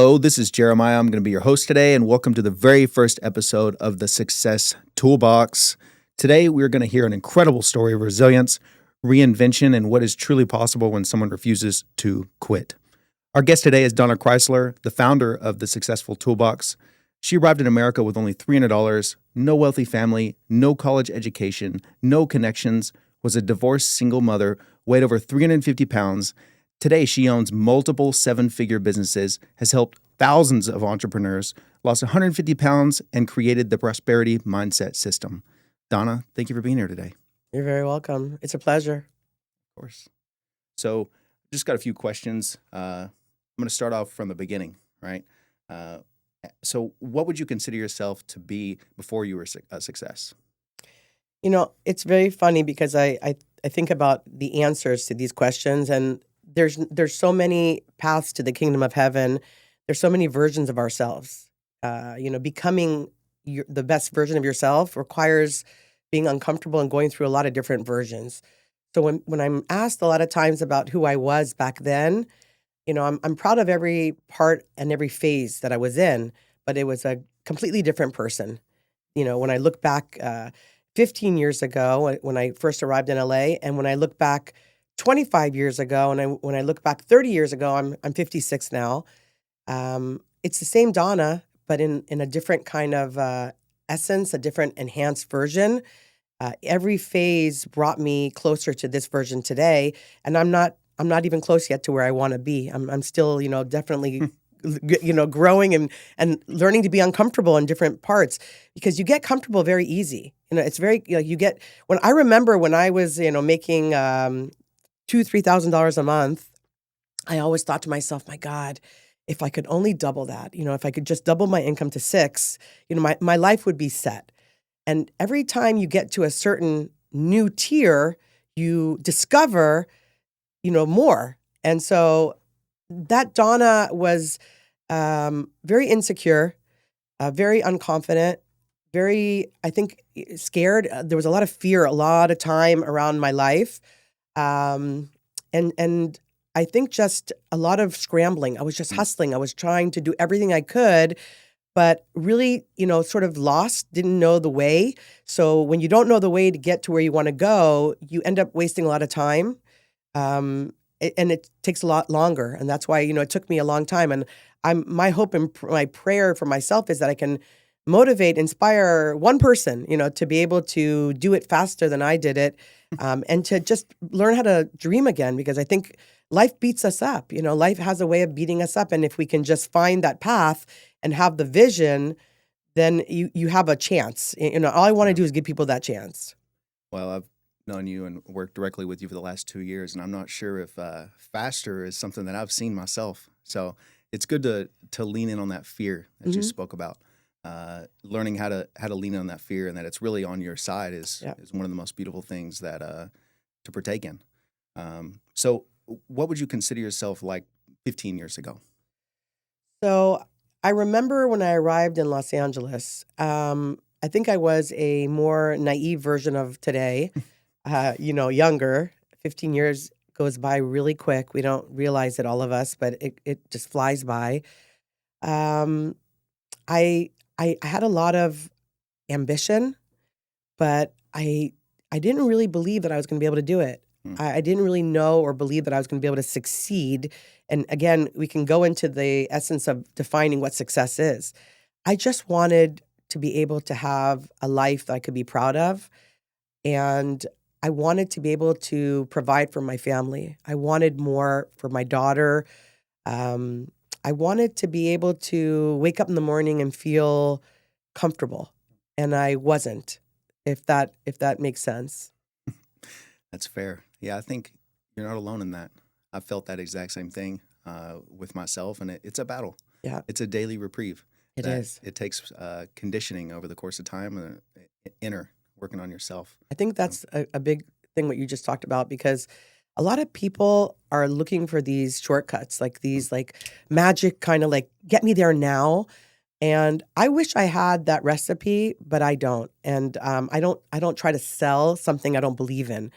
Hello, this is Jeremiah. I'm going to be your host today, and welcome to the very first episode of the Success Toolbox. Today, we're going to hear an incredible story of resilience, reinvention, and what is truly possible when someone refuses to quit. Our guest today is Donna Kreisler, the founder of the Successful Toolbox. She arrived in America with only $300, no wealthy family, no college education, no connections, was a divorced single mother, weighed over 350 pounds. Today, she owns multiple seven-figure businesses, has helped thousands of entrepreneurs, lost 150 pounds, and created the Prosperity Mindset System. Donna, thank you for being here today. You're very welcome. It's a pleasure. Of course. So, just got a few questions. I'm going to start off from the beginning, right? So, what would you consider yourself to be before you were a success? You know, it's very funny because I think about the answers to these questions, and there's so many paths to the kingdom of heaven. There's so many versions of ourselves. Becoming the best version of yourself requires being uncomfortable and going through a lot of different versions. So when I'm asked a lot of times about who I was back then, I'm proud of every part and every phase that I was in, but it was a completely different person. When I look back 15 years ago, when I first arrived in LA, and when I look back 25 years ago, and when I look back 30 years ago, I'm 56 now. It's the same Donna, but in a different kind of essence, a different enhanced version. Every phase brought me closer to this version today, and I'm not even close yet to where I want to be. I'm still, definitely, growing and learning to be uncomfortable in different parts, because you get comfortable very easy. It's very, when I remember when I was, making $2,000-$3,000 a month, I always thought to myself, my God, if I could only double that, if I could just double my income to $6,000, my life would be set. And every time you get to a certain new tier, you discover, more. And so that Donna was very insecure, very unconfident, very, I think, scared. There was a lot of fear, a lot of time around my life. And I think just a lot of scrambling. I was just hustling. I was trying to do everything I could, but really, sort of lost, didn't know the way. So when you don't know the way to get to where you want to go, you end up wasting a lot of time. And it takes a lot longer. And that's why, it took me a long time. And my hope and my prayer for myself is that I can motivate, inspire one person, to be able to do it faster than I did it, and to just learn how to dream again, because I think life beats us up. Life has a way of beating us up. And if we can just find that path and have the vision, then you have a chance. All I want to do is give people that chance. Well, I've known you and worked directly with you for the last 2 years, and I'm not sure if faster is something that I've seen myself. So it's good to lean in on that fear that you spoke about. Learning how to lean on that fear and that it's really on your side is one of the most beautiful things that to partake in. So what would you consider yourself like 15 years ago? So I remember when I arrived in Los Angeles, I think I was a more naive version of today, younger. 15 years goes by really quick. We don't realize it, all of us, but it just flies by. I had a lot of ambition, but I didn't really believe that I was going to be able to do it. I didn't really know or believe that I was going to be able to succeed. And again, we can go into the essence of defining what success is. I just wanted to be able to have a life that I could be proud of. And I wanted to be able to provide for my family. I wanted more for my daughter. I wanted to be able to wake up in the morning and feel comfortable. And I wasn't, if that makes sense. That's fair. Yeah, I think you're not alone in that. I felt that exact same thing with myself, and it's a battle. Yeah. It's a daily reprieve. It is. It takes conditioning over the course of time and working on yourself. I think that's a big thing, what you just talked about, because a lot of people are looking for these shortcuts, like these magic kind of get me there now. And I wish I had that recipe, but I don't. And I don't try to sell something I don't believe in.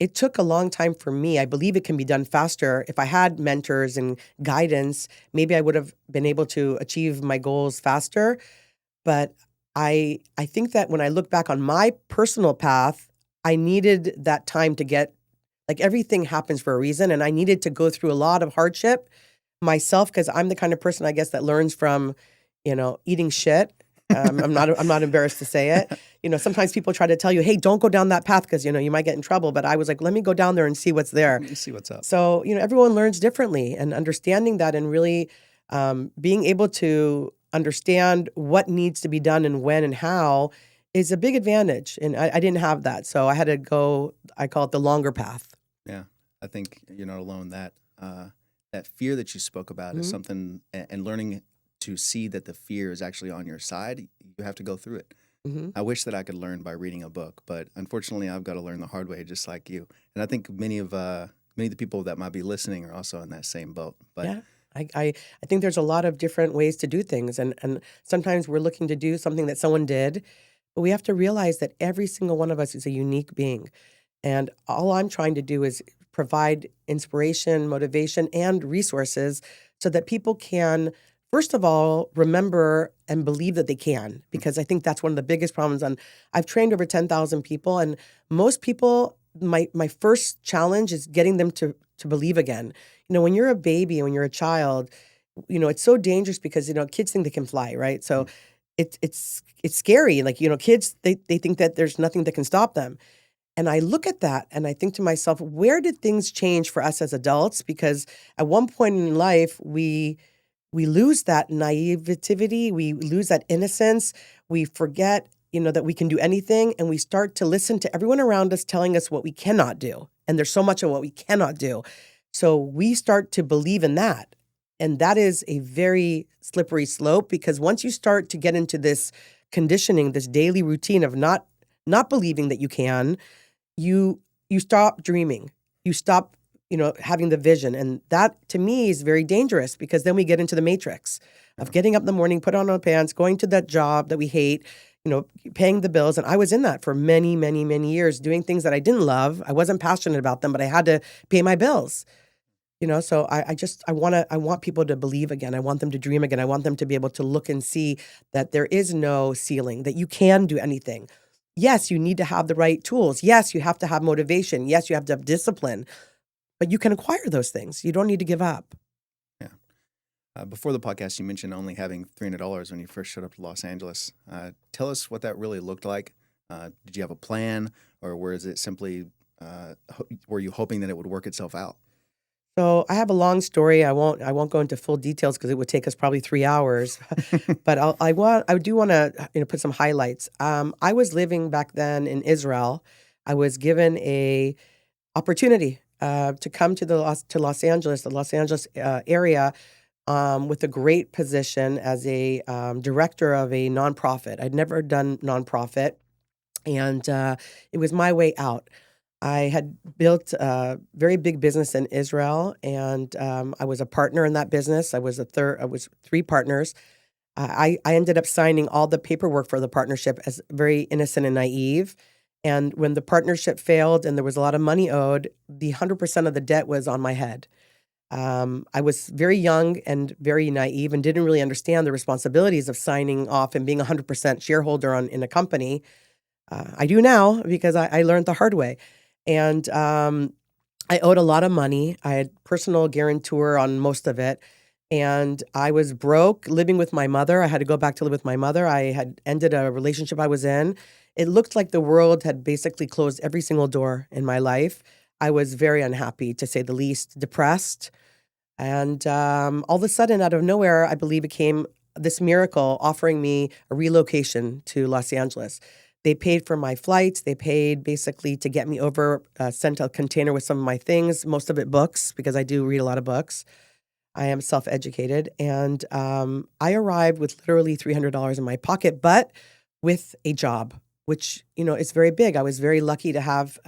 it took a long time for me. I believe it can be done faster. If I had mentors and guidance, maybe I would have been able to achieve my goals faster. But I think that when I look back on my personal path, I needed that time to get, like, everything happens for a reason, and I needed to go through a lot of hardship myself because I'm the kind of person, I guess, that learns from, eating shit. I'm not embarrassed to say it. Sometimes people try to tell you, "Hey, don't go down that path because you might get in trouble." But I was like, "Let me go down there and see what's there." Let me see what's up. So everyone learns differently, and understanding that and really being able to understand what needs to be done and when and how is a big advantage. And I didn't have that, so I had to go. I call it the longer path. Yeah, I think you're not alone. That fear that you spoke about is Mhm. something, and learning to see that the fear is actually on your side. You have to go through it. Mhm. I wish that I could learn by reading a book, but unfortunately, I've got to learn the hard way, just like you. And I think many of the people that might be listening are also in that same boat. But Yeah. I think there's a lot of different ways to do things, and sometimes we're looking to do something that someone did, but we have to realize that every single one of us is a unique being. And all I'm trying to do is provide inspiration, motivation, and resources so that people can, first of all, remember and believe that they can, because I think that's one of the biggest problems. And I've trained over 10,000 people, and most people, my first challenge is getting them to believe again. When you're a baby and when you're a child, it's so dangerous because kids think they can fly, right? So it's scary. Like kids, they think that there's nothing that can stop them. And I look at that and I think to myself, where did things change for us as adults? Because at one point in life, we lose that naivety, we lose that innocence, we forget, that we can do anything, and we start to listen to everyone around us telling us what we cannot do. And there's so much of what we cannot do. So we start to believe in that. And that is a very slippery slope because once you start to get into this conditioning, this daily routine of not believing that you can, you you stop dreaming. You stop, having the vision. And that to me is very dangerous because then we get into the matrix of Yeah. getting up in the morning, put on our pants, going to that job that we hate, paying the bills. And I was in that for many, many, many years, doing things that I didn't love. I wasn't passionate about them, but I had to pay my bills. So I want people to believe again. I want them to dream again. I want them to be able to look and see that there is no ceiling, that you can do anything. Yes, you need to have the right tools. Yes, you have to have motivation. Yes, you have to have discipline, but you can acquire those things. You don't need to give up. yeah. Before the podcast, you mentioned only having $300 when you first showed up to Los Angeles. Tell us what that really looked like. Did you have a plan, or was it simply were you hoping that it would work itself out? So I have a long story. I won't go into full details because it would take us probably 3 hours. But I do want to put some highlights. I was living back then in Israel. I was given a opportunity to come to Los Angeles, the Los Angeles area, with a great position as a director of a nonprofit. I'd never done nonprofit, and it was my way out. I had built a very big business in Israel, and I was a partner in that business. I was three partners. I ended up signing all the paperwork for the partnership as very innocent and naive. And when the partnership failed and there was a lot of money owed, the 100% of the debt was on my head. I was very young and very naive and didn't really understand the responsibilities of signing off and being a 100% shareholder in a company. I do now because I learned the hard way. And I owed a lot of money. I had personal guarantor on most of it. And I was broke living with my mother. I had to go back to live with my mother. I had ended a relationship I was in. It looked like the world had basically closed every single door in my life. I was very unhappy, to say the least, depressed. And all of a sudden, out of nowhere, I believe it came this miracle offering me a relocation to Los Angeles. They paid for my flights. They paid basically to get me over, sent a container with some of my things, most of it books, because I do read a lot of books. I am self-educated. And I arrived with literally $300 in my pocket, but with a job, which, is very big. I was very lucky to have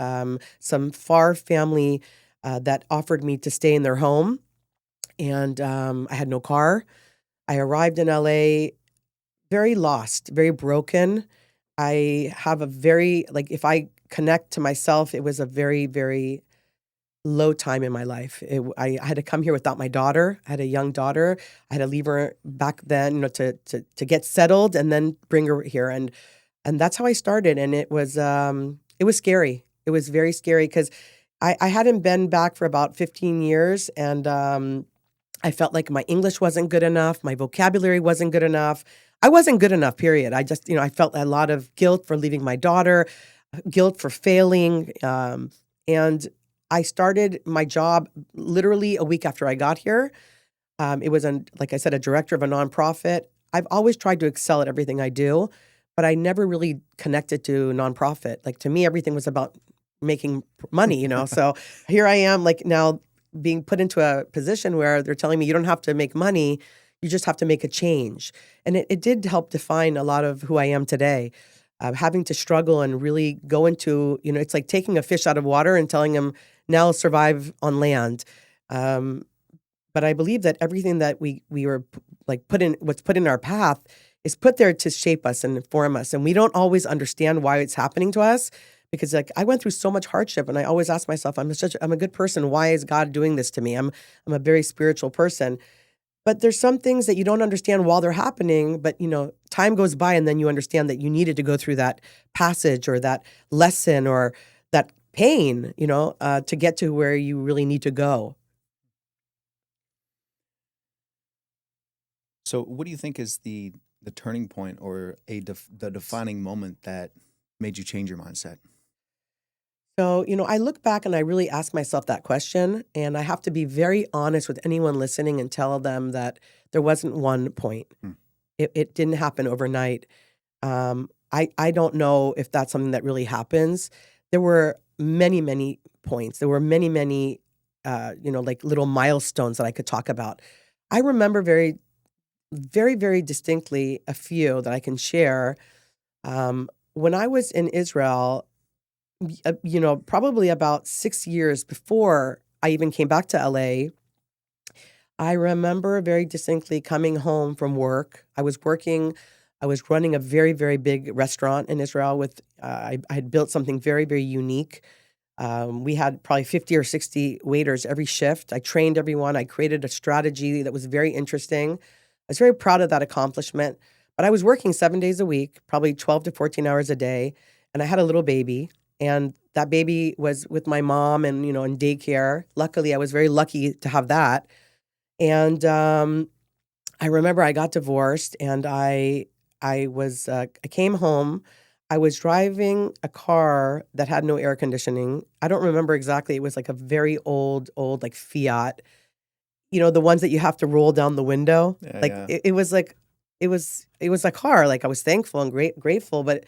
some far family that offered me to stay in their home. And I had no car. I arrived in LA very lost, very broken. I have a very, like, if I connect to myself, it was a very, very low time in my life. I had to come here without my daughter. I had a young daughter. I had to leave her back then, to get settled and then bring her here. And that's how I started. And it was scary. It was very scary because I hadn't been back for about 15 years. And I felt like my English wasn't good enough. My vocabulary wasn't good enough. I wasn't good enough, period. I just, I felt a lot of guilt for leaving my daughter, guilt for failing. And I started my job literally a week after I got here. It was, like I said, a director of a nonprofit. I've always tried to excel at everything I do, but I never really connected to nonprofit. Like, to me, everything was about making money, So here I am, like, now being put into a position where they're telling me you don't have to make money, you just have to make a change. And it did help define a lot of who I am today. Having to struggle and really go into, it's like taking a fish out of water and telling him, now survive on land. But I believe that everything that we were what's put in our path is put there to shape us and inform us. And we don't always understand why it's happening to us, because like I went through so much hardship, and I always ask myself, I'm a good person. Why is God doing this to me? I'm a very spiritual person. But there's some things that you don't understand while they're happening, but time goes by and then you understand that you needed to go through that passage or that lesson or that pain, to get to where you really need to go. So, what do you think is the turning point or the defining moment that made you change your mindset? So, I look back and I really ask myself that question, and I have to be very honest with anyone listening and tell them that there wasn't one point. Hmm. It didn't happen overnight. I don't know if that's something that really happens. There were many, many points. There were many, many, like little milestones that I could talk about. I remember very, very, very distinctly a few that I can share. When I was in Israel, probably about 6 years before I even came back to LA, I remember very distinctly coming home from work. I was running a very, very big restaurant in Israel with, I had built something very, very unique. We had probably 50 or 60 waiters every shift. I trained everyone. I created a strategy that was very interesting. I was very proud of that accomplishment. But I was working 7 days a week, probably 12 to 14 hours a day. And I had a little baby. And that baby was with my mom and, in daycare. Luckily, I was very lucky to have that. And I remember I got divorced, and I came home. I was driving a car that had no air conditioning. I don't remember exactly. It was like a very old, like Fiat. The ones that you have to roll down the window. Yeah, like yeah. It was like it was a car. Like, I was thankful and grateful, but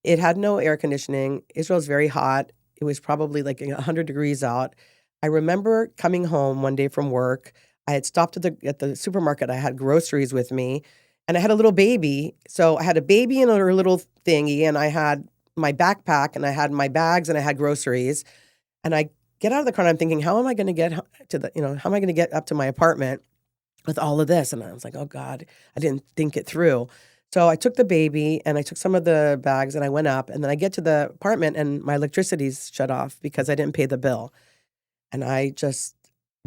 it had no air conditioning. Israel's very hot. It was probably like 100 degrees out. I remember coming home one day from work. I had stopped at the supermarket. I had groceries with me, and I had a little baby. So I had a baby in a little thingy, and I had my backpack, and I had my bags, and I had groceries. And I get out of the car, and I'm thinking, how am I going to get how am I going to get up to my apartment with all of this? And I was like, oh God, I didn't think it through. So I took the baby and I took some of the bags and I went up, and then I get to the apartment and my electricity's shut off because I didn't pay the bill. And I just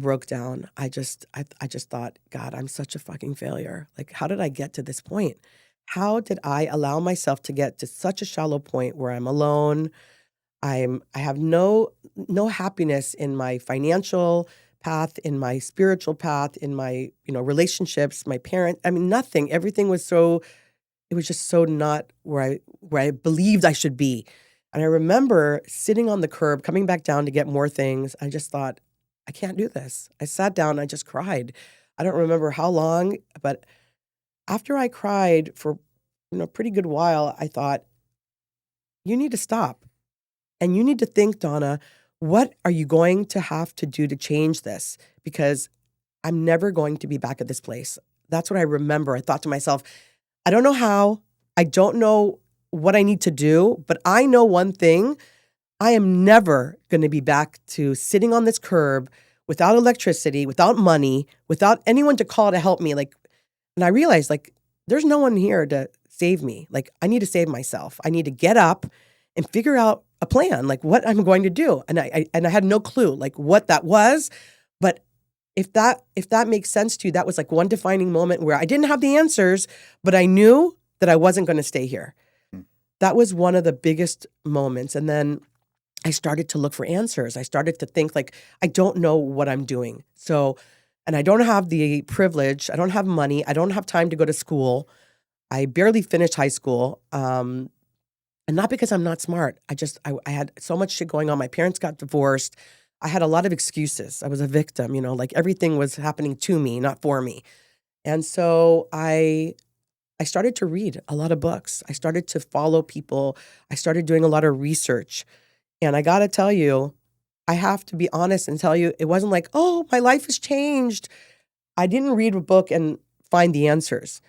broke down. I just thought, God, I'm such a fucking failure. Like, how did I get to this point? How did I allow myself to get to such a shallow point where I'm alone? I have no happiness in my financial path, in my spiritual path, in my, relationships, my parent. I mean, nothing. Everything was it was just so not where I believed I should be. And I remember sitting on the curb, coming back down to get more things. I just thought, I can't do this. I sat down and I just cried. I don't remember how long, but after I cried for, a pretty good while, I thought, you need to stop. And you need to think, Donna, what are you going to have to do to change this? Because I'm never going to be back at this place. That's what I remember. I thought to myself, I don't know how. I don't know what I need to do, but I know one thing. I am never going to be back to sitting on this curb without electricity, without money, without anyone to call to help me. And I realized, there's no one here to save me. I need to save myself. I need to get up and figure out a plan, like what I'm going to do. And I had no clue like what that was. But if that makes sense to you, that was like one defining moment where I didn't have the answers, but I knew that I wasn't going to stay here. Mm. That was one of the biggest moments. And then I started to look for answers. I started to think like, I don't know what I'm doing. And I don't have the privilege. I don't have money. I don't have time to go to school. I barely finished high school. And not because I'm not smart. I had so much shit going on. My parents got divorced. I had a lot of excuses. I was a victim, like everything was happening to me, not for me. And so I started to read a lot of books. I started to follow people. I started doing a lot of research. And I got to tell you, I have to be honest and tell you, it wasn't like, oh, my life has changed. I didn't read a book and find the answers.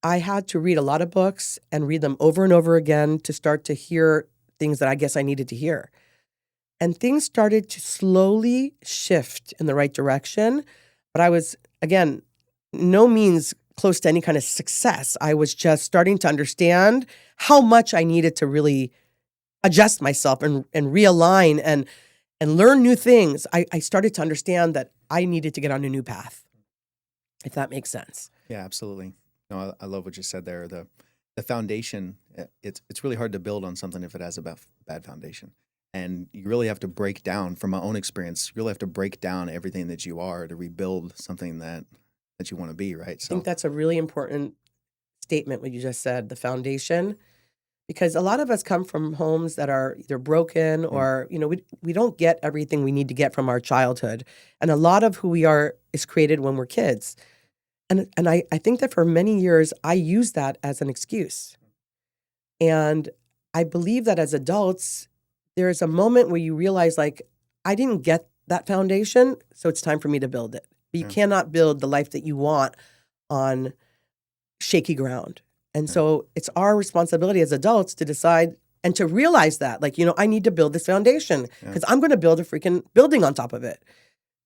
I had to read a lot of books and read them over and over again to start to hear things that I guess I needed to hear. And things started to slowly shift in the right direction. But I was, again, no means close to any kind of success. I was just starting to understand how much I needed to really adjust myself and realign and learn new things. I started to understand that I needed to get on a new path, if that makes sense. Yeah, absolutely. No, I love what you said there. The foundation, it's really hard to build on something if it has a bad foundation. And you really have to break down, from my own experience, you really have to break down everything that you are to rebuild something that you want to be, right? I think that's a really important statement, what you just said, the foundation. Because a lot of us come from homes that are either broken or, we don't get everything we need to get from our childhood. And a lot of who we are is created when we're kids. And I think that for many years, I used that as an excuse. And I believe that as adults, there is a moment where you realize, like, I didn't get that foundation, so it's time for me to build it. But you cannot build the life that you want on shaky ground. And so it's our responsibility as adults to decide and to realize that, like, I need to build this foundation because I'm going to build a freaking building on top of it.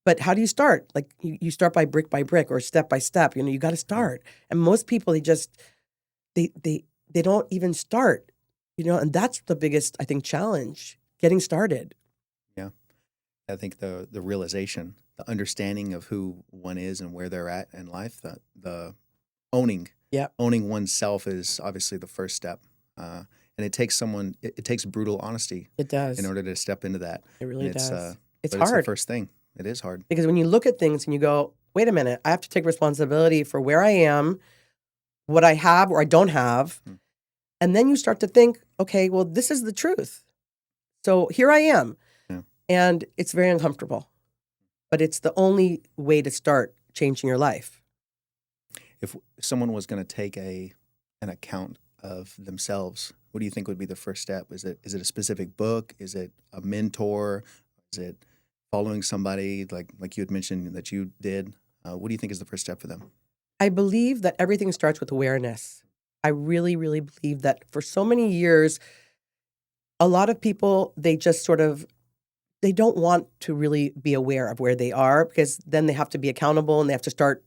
But how do you start? Like, you start by brick or step by step. You got to start. And most people, they don't even start, and that's the biggest, I think, challenge, getting started. Yeah. I think the realization, the understanding of who one is and where they're at in life, the owning oneself is obviously the first step. And it takes it takes brutal honesty. It does. In order to step into that. It really does. It's hard. It's the first thing. It is hard. Because when you look at things and you go, wait a minute, I have to take responsibility for where I am, what I have or I don't have. And then you start to think, okay, well, this is the truth. So here I am. Yeah. And it's very uncomfortable. But it's the only way to start changing your life. If someone was going to take an account of themselves, what do you think would be the first step? Is it a specific book? Is it a mentor? Is it following somebody like you had mentioned that you did? What do you think is the first step for them? I believe that everything starts with awareness. I really, really believe that for so many years, a lot of people, they just they don't want to really be aware of where they are because then they have to be accountable and they have to start,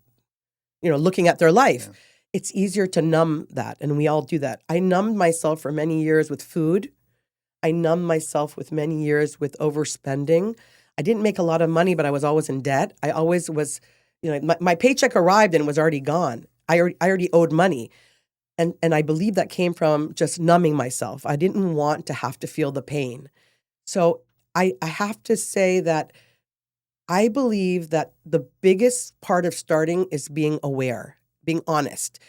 looking at their life. Yeah. It's easier to numb that, and we all do that. I numbed myself for many years with food. I numbed myself with many years with overspending. I didn't make a lot of money, but I was always in debt. I always was, my paycheck arrived and was already gone. I already owed money. And I believe that came from just numbing myself. I didn't want to have to feel the pain. So I have to say that I believe that the biggest part of starting is being aware, being honest,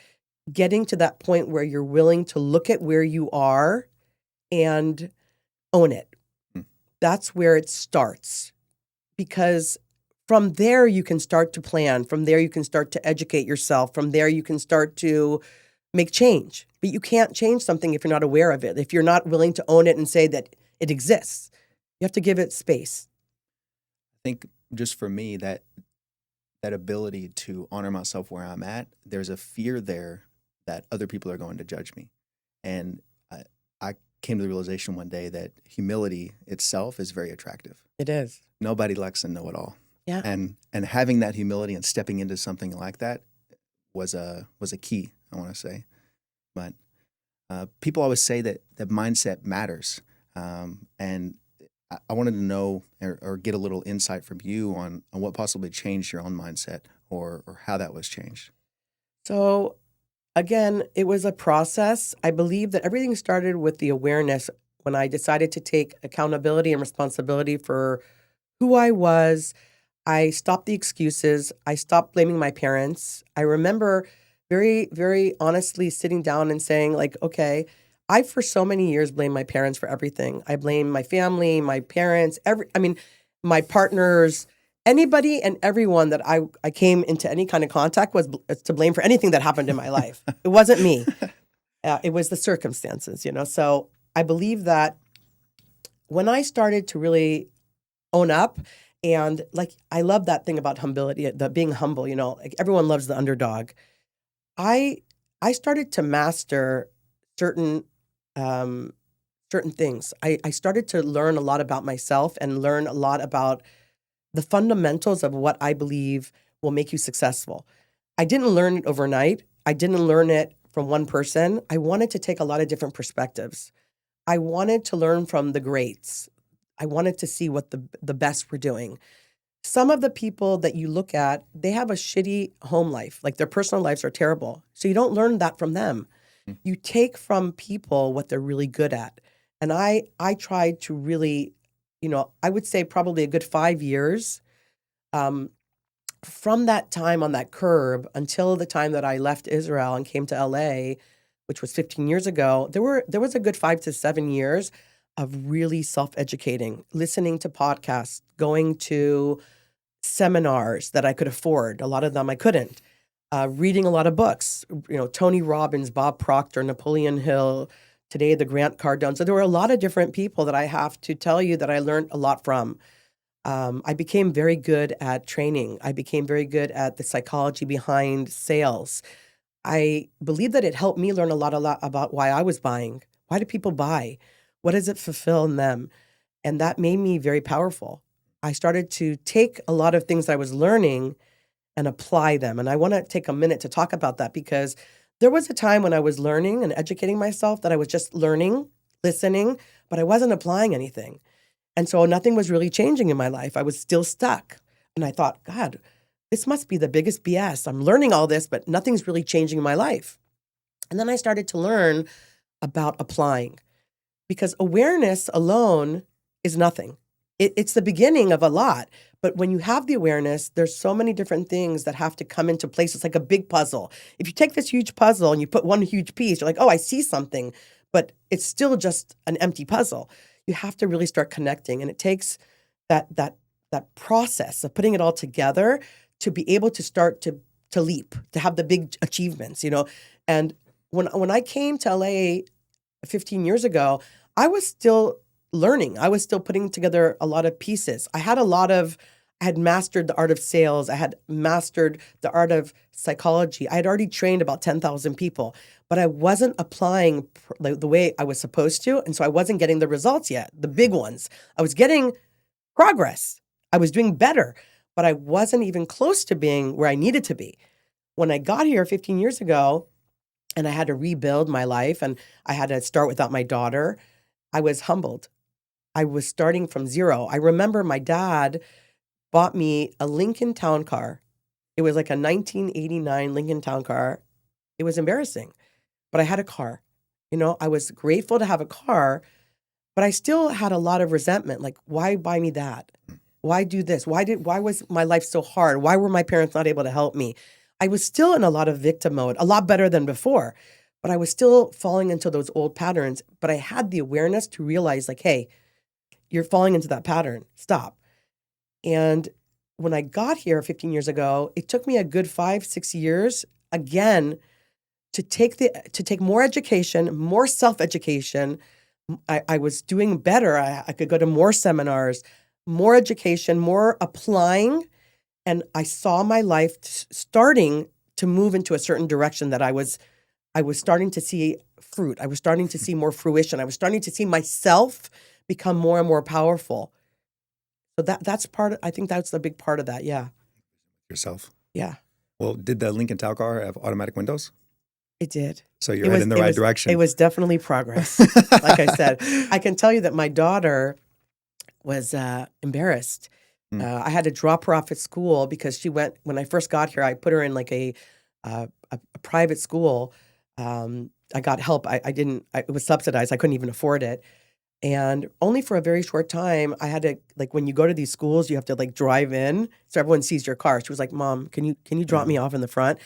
getting to that point where you're willing to look at where you are and own it. That's where it starts. Because from there, you can start to plan. From there, you can start to educate yourself. From there, you can start to make change. But you can't change something if you're not aware of it, if you're not willing to own it and say that it exists. You have to give it space. I think just for me, that ability to honor myself where I'm at, there's a fear there that other people are going to judge me. And I came to the realization one day that humility itself is very attractive. It is. Nobody likes a know-it-all. Yeah. And having that humility and stepping into something like that was a key, I want to say. But people always say that mindset matters. And I wanted to know or get a little insight from you on what possibly changed your own mindset or how that was changed. So again, it was a process. I believe that everything started with the awareness when I decided to take accountability and responsibility for who I was. I stopped the excuses. I stopped blaming my parents. I remember very, very honestly sitting down and saying, like, okay, I for so many years blamed my parents for everything. I blamed my family, my parents, my partners, anybody and everyone that I came into any kind of contact was to blame for anything that happened in my life. It wasn't me. It was the circumstances, you know. So I believe that when I started to really own up, and like I love that thing about humility, the being humble, you know, like everyone loves the underdog. I I started to master certain um certain things. I started to learn a lot about myself and learn a lot about the fundamentals of what I believe will make you successful. I didn't learn it overnight. I didn't learn it from one person. I wanted to take a lot of different perspectives. I wanted to learn from the greats. I wanted to see what the best were doing. Some of the people that you look at, they have a shitty home life, like their personal lives are terrible. So you don't learn that from them. Mm. You take from people what they're really good at. And I tried to really, you know, I would say probably a good 5 years um, from that time on that curb until the time that I left Israel and came to LA, which was 15 years ago. There was a good 5 to 7 years of really self-educating, listening to podcasts, going to seminars that I could afford. A lot of them I couldn't. Reading a lot of books, you know, Tony Robbins, Bob Proctor, Napoleon Hill, today the Grant Cardone. So there were a lot of different people that I have to tell you that I learned a lot from. I became very good at training. I became very good at the psychology behind sales. I believe that it helped me learn a lot about why I was buying. Why do people buy? What does it fulfill in them? And that made me very powerful. I started to take a lot of things that I was learning and apply them. And I want to take a minute to talk about that because there was a time when I was learning and educating myself that I was just learning, listening, but I wasn't applying anything. And so nothing was really changing in my life. I was still stuck. And I thought, God, this must be the biggest BS. I'm learning all this, but nothing's really changing in my life. And then I started to learn about applying because awareness alone is nothing. It's the beginning of a lot. But when you have the awareness, there's so many different things that have to come into place. It's like a big puzzle. If you take this huge puzzle and you put one huge piece, you're like, oh, I see something, but it's still just an empty puzzle. You have to really start connecting. And it takes that process of putting it all together to be able to start to leap, to have the big achievements, you know. And when I came to LA 15 years ago, I was still learning. I was still putting together a lot of pieces. I had mastered the art of sales. I had mastered the art of psychology. I had already trained about 10,000 people, but I wasn't applying the way I was supposed to. And so I wasn't getting the results yet, the big ones. I was getting progress. I was doing better, but I wasn't even close to being where I needed to be. When I got here 15 years ago, and I had to rebuild my life and I had to start without my daughter, I was humbled. I was starting from zero. I remember my dad bought me a Lincoln Town Car. It was like a 1989 Lincoln Town Car. It was embarrassing, but I had a car. You know, I was grateful to have a car, but I still had a lot of resentment. Like, why buy me that? Why do this? Why was my life so hard? Why were my parents not able to help me? I was still in a lot of victim mode, a lot better than before, but I was still falling into those old patterns. But I had the awareness to realize, like, hey, you're falling into that pattern. Stop. And when I got here 15 years ago, it took me a good 5, 6 years again to take more education, more self-education. I was doing better. I could go to more seminars, more education, more applying. And I saw my life starting to move into a certain direction that I was starting to see fruit. I was starting to see more fruition. I was starting to see myself become more and more powerful. So that's part of, I think that's a big part of that. Yeah. Yourself. Yeah. Well, did the Lincoln Town Car have automatic windows? It did. So you're heading in the right direction. It was definitely progress. Like I said, I can tell you that my daughter was embarrassed. Mm. I had to drop her off at school because she went, when I first got here, I put her in like a private school. I got help. It was subsidized. I couldn't even afford it. And only for a very short time, I had to, like, when you go to these schools, you have to like drive in so everyone sees your car. She was like, "Mom, can you drop me off in the front?"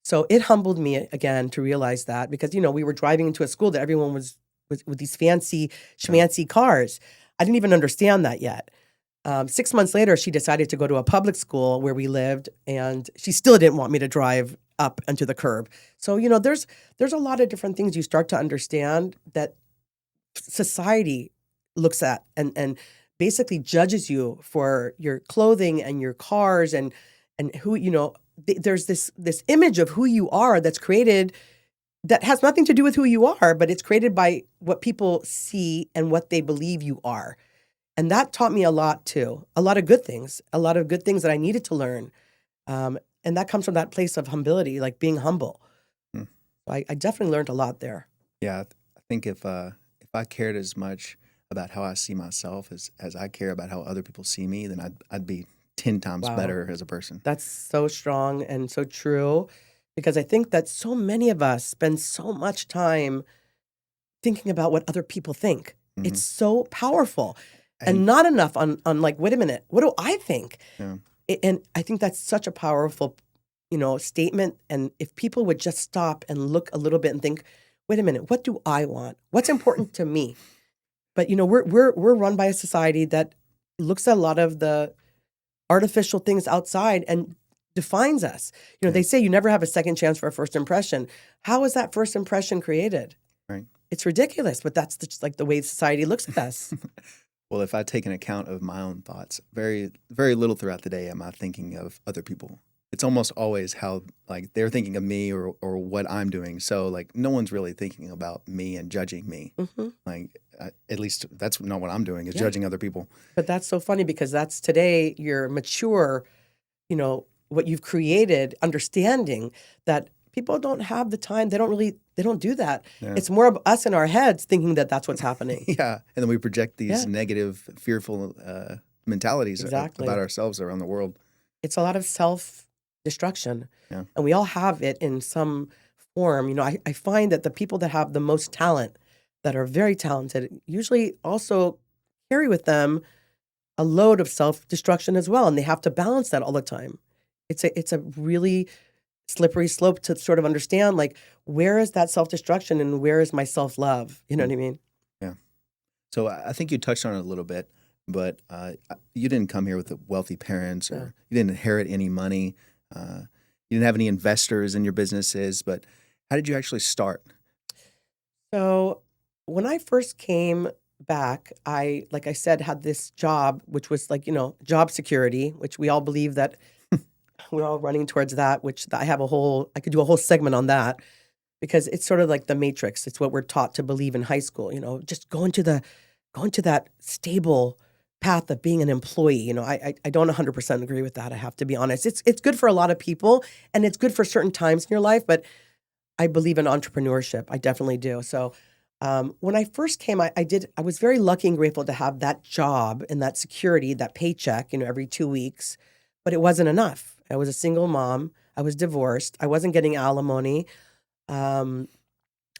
So it humbled me again to realize that, because, we were driving into a school that everyone was with these fancy schmancy cars. I didn't even understand that yet. 6 months later, she decided to go to a public school where we lived, and she still didn't want me to drive up onto the curb. So, there's a lot of different things you start to understand that society looks at and basically judges you for your clothing and your cars and who, there's this image of who you are that's created that has nothing to do with who you are, but it's created by what people see and what they believe you are. And that taught me a lot too. A lot of good things that I needed to learn. And that comes from that place of humility, like being humble. Mm. I definitely learned a lot there. Yeah, I think if I cared as much about how I see myself as I care about how other people see me, then I'd be 10 times Wow. better as a person. That's so strong and so true, because I think that so many of us spend so much time thinking about what other people think. Mhm. It's so powerful and And not enough on like, wait a minute, what do I think? yeah, And I think that's such a powerful, statement. And if people would just stop and look a little bit and think, wait a minute, what do I want? What's important to me? But we're run by a society that looks at a lot of the artificial things outside and defines us. They say you never have a second chance for a first impression. How is that first impression created? right. It's ridiculous, but that's just like the way society looks at us. Well, if I take an account of my own thoughts, very, very little throughout the day am I thinking of other people. It's almost always how, like, they're thinking of me or what I'm doing. So, like, no one's really thinking about me and judging me. Hmm. Like, at least that's not what I'm doing, is Yeah. judging other people. But that's so funny, because that's today you're mature, what you've created, understanding that people don't have the time. They don't do that. Yeah. It's more of us in our heads thinking that that's what's happening. Yeah. And then we project these Yeah. negative, fearful mentalities Exactly. about ourselves around the world. It's a lot of self-destruction. Yeah. And we all have it in some form. I find that the people that have the most talent, that are very talented, usually also carry with them a load of self-destruction as well. And they have to balance that all the time. It's a really slippery slope to sort of understand, like, where is that self-destruction and where is my self-love? You know what I mean? Yeah. So I think you touched on it a little bit, but you didn't come here with wealthy parents, or Yeah. you didn't inherit any money. You didn't have any investors in your businesses, but how did you actually start? So when I first came back, like I said, had this job, which was like, job security, which we all believe that we're all running towards that, which I could do a whole segment on that, because it's sort of like the matrix. It's what we're taught to believe in high school, just go into that stable path of being an employee. I don't 100% agree with that. I have to be honest. It's good for a lot of people, and it's good for certain times in your life, but I believe in entrepreneurship. I definitely do. So when I first came, I was very lucky and grateful to have that job and that security, that paycheck, every 2 weeks, but it wasn't enough. I was a single mom. I was divorced. I wasn't getting alimony. And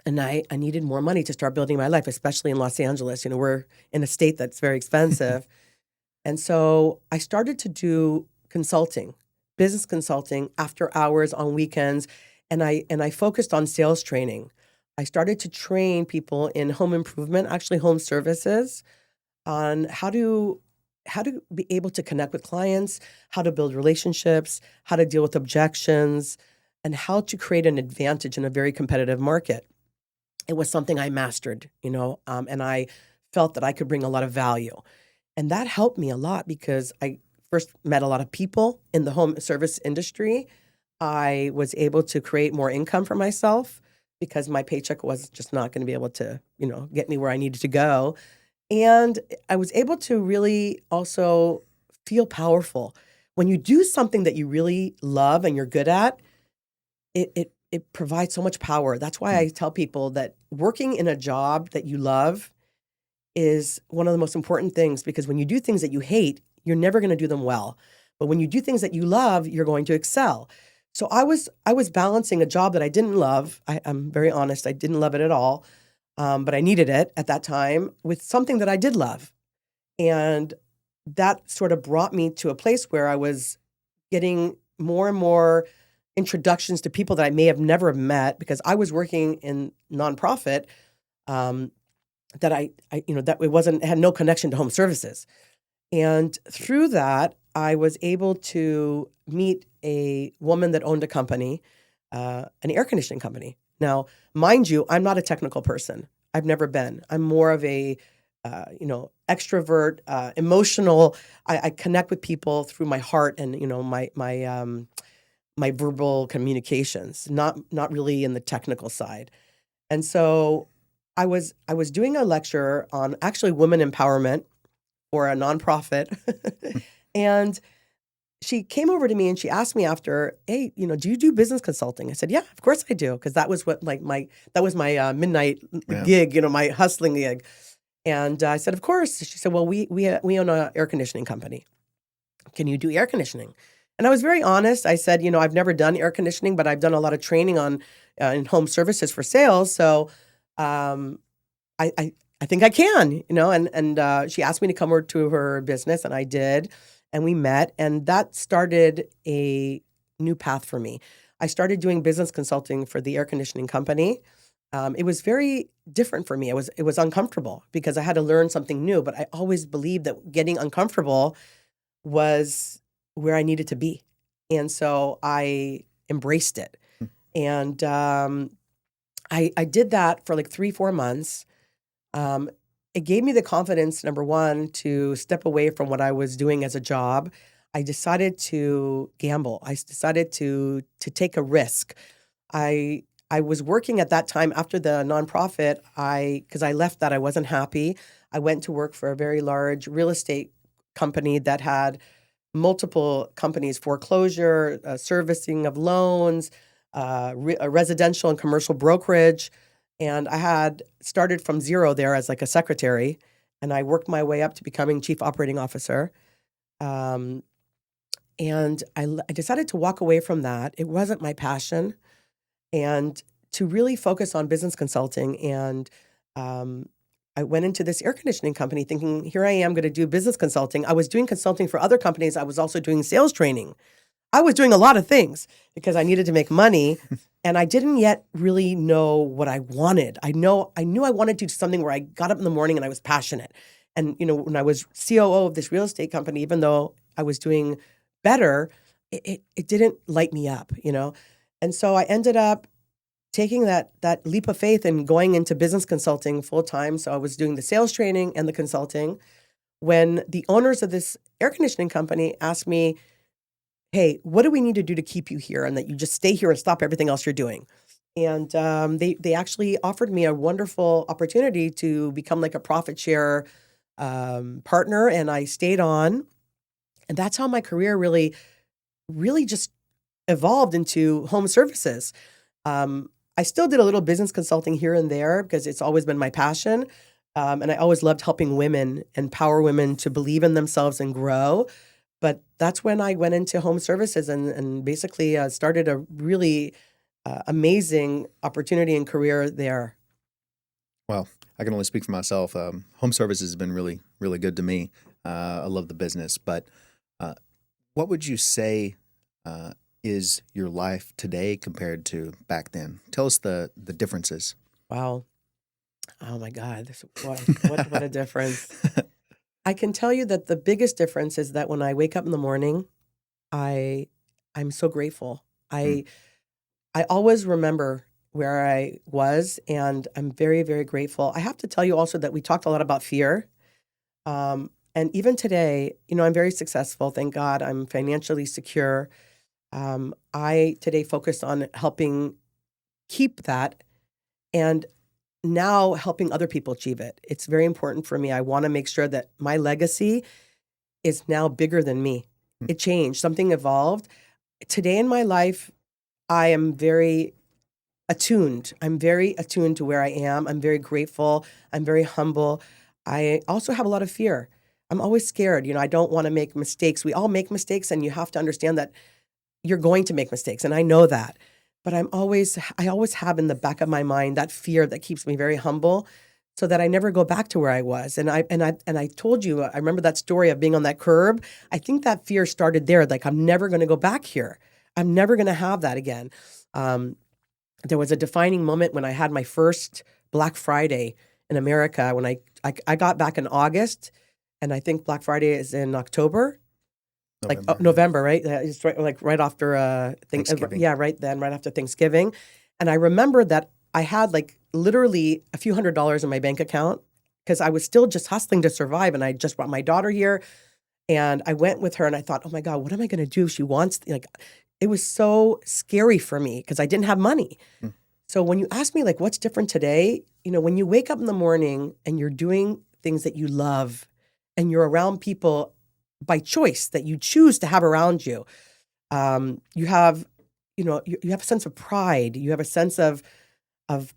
I needed more money to start building my life, especially in Los Angeles. We're in a state that's very expensive. And so I started to do consulting, business consulting, after hours, on weekends, and I focused on sales training. I started to train people in home improvement, actually home services, on how to be able to connect with clients, how to build relationships, how to deal with objections, and how to create an advantage in a very competitive market. It was something I mastered, and I felt that I could bring a lot of value. And that helped me a lot, because I first met a lot of people in the home service industry. I was able to create more income for myself, because my paycheck was just not going to be able to, get me where I needed to go. And I was able to really also feel powerful. When you do something that you really love and you're good at, it it provides so much power. That's why I tell people that working in a job that you love is one of the most important things, because when you do things that you hate, you're never going to do them well. But when you do things that you love, you're going to excel. So I was balancing a job that I didn't love. I'm very honest, I didn't love it at all, but I needed it at that time, with something that I did love. And that sort of brought me to a place where I was getting more and more introductions to people that I may have never met, because I was working in nonprofit, that I that it had no connection to home services. And through that, I was able to meet a woman that owned a company, an air conditioning company. Now, mind you, I'm not a technical person. I've never been. I'm more of a extrovert, emotional. I connect with people through my heart and my verbal communications, not really in the technical side. And so I was doing a lecture on actually women empowerment for a nonprofit. And she came over to me and she asked me after, "Hey, do you do business consulting?" I said, "Yeah, of course I do," because that was what my midnight gig, my hustling gig. And I said, "Of course." She said, "Well, we own an air conditioning company. Can you do air conditioning?" And I was very honest. I said, "I've never done air conditioning, but I've done a lot of training on in home services for sales. So I think I can, And she asked me to come over to her business, and I did, and we met, and that started a new path for me. I started doing business consulting for the air conditioning company. It was very different for me. It was uncomfortable because I had to learn something new, but I always believed that getting uncomfortable was where I needed to be. And so I embraced it. And I did that for like 3-4 months. It gave me the confidence, number one, to step away from what I was doing as a job. I decided to gamble. I decided to take a risk. I was working at that time after the nonprofit. Because I left that, I wasn't happy. I went to work for a very large real estate company that had multiple companies: foreclosure, servicing of loans, a residential and commercial brokerage. And I had started from zero there as like a secretary, and I worked my way up to becoming chief operating officer. And I decided to walk away from that. It wasn't my passion, and to really focus on business consulting. And I went into this air conditioning company thinking, here I am going to do business consulting. I was doing consulting for other companies. I was also doing sales training. I was doing a lot of things because I needed to make money, and I didn't yet really know what I wanted. I knew I wanted to do something where I got up in the morning and I was passionate. And when I was COO of this real estate company, even though I was doing better, it didn't light me up, And so I ended up taking that leap of faith and going into business consulting full time. So I was doing the sales training and the consulting. When the owners of this air conditioning company asked me, "Hey, what do we need to do to keep you here and that you just stay here and stop everything else you're doing?" And they actually offered me a wonderful opportunity to become like a profit share partner, and I stayed on. And that's how my career really, really just evolved into home services. I still did a little business consulting here and there because it's always been my passion. And I always loved helping women, empower women to believe in themselves and grow. But that's when I went into home services and basically started a really amazing opportunity and career there. Well, I can only speak for myself. Home services has been really, really good to me. I love the business. But what would you say is your life today compared to back then? Tell us the differences. Wow. Oh my God. What a difference. I can tell you that the biggest difference is that when I wake up in the morning, I'm so grateful. Mm. I always remember where I was, and I'm very, very grateful. I have to tell you also that we talked a lot about fear. And even today, I'm very successful. Thank God. I'm financially secure. I today focus on helping keep that and now helping other people achieve it. It's very important for me. I want to make sure that my legacy is now bigger than me. It changed. Something evolved. Today in my life, I am very attuned. I'm very attuned to where I am. I'm very grateful. I'm very humble. I also have a lot of fear. I'm always scared. I don't want to make mistakes. We all make mistakes, and you have to understand that you're going to make mistakes, and I know that. But I always have in the back of my mind that fear that keeps me very humble, so that I never go back to where I was. And I told you, I remember that story of being on that curb. I think that fear started there. Like, I'm never going to go back here. I'm never going to have that again. There was a defining moment when I had my first Black Friday in America. When I got back in August, and I think Black Friday is in October. November. November, right? It's right after Thanksgiving. Yeah, right after Thanksgiving. And I remember that I had literally a few $100s in my bank account because I was still just hustling to survive. And I just brought my daughter here, and I went with her, and I thought, oh my God, what am I going to do if she wants? It was so scary for me because I didn't have money. So when you ask me what's different today, when you wake up in the morning and you're doing things that you love, and you're around people by choice that you choose to have around you, you have, you have a sense of pride. You have a sense of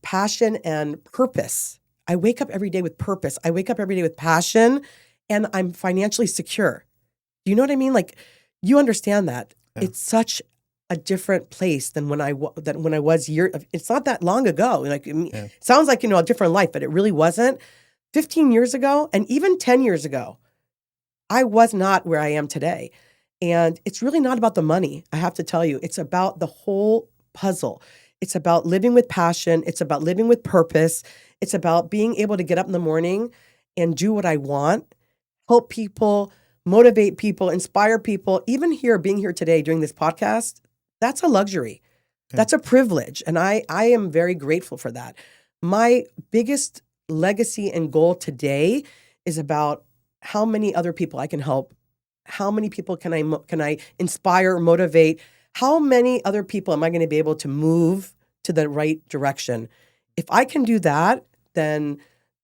passion and purpose. I wake up every day with purpose. I wake up every day with passion, and I'm financially secure. Do you know what I mean? You understand that. Yeah. It's such a different place than when I was it's not that long ago. It sounds like, a different life, but it really wasn't. 15 years ago, and even 10 years ago, I was not where I am today. And it's really not about the money. I have to tell you, it's about the whole puzzle. It's about living with passion. It's about living with purpose. It's about being able to get up in the morning and do what I want, help people, motivate people, inspire people. Even being here today doing this podcast, that's a luxury. Okay. That's a privilege. And I am very grateful for that. My biggest legacy and goal today is about how many other people I can help. How many people can I inspire, motivate? How many other people am I going to be able to move to the right direction? If I can do that, then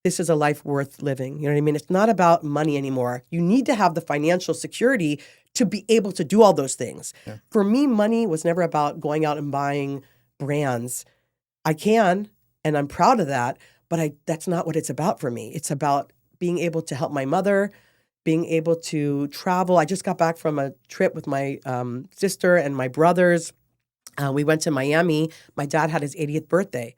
this is a life worth living. You know what I mean? It's not about money anymore. You need to have the financial security to be able to do all those things. Yeah. For me, money was never about going out and buying brands. I can, and I'm proud of that, but that's not what it's about for me. It's about being able to help my mother, being able to travel. I just got back from a trip with my sister and my brothers. We went to Miami. My dad had his 80th birthday.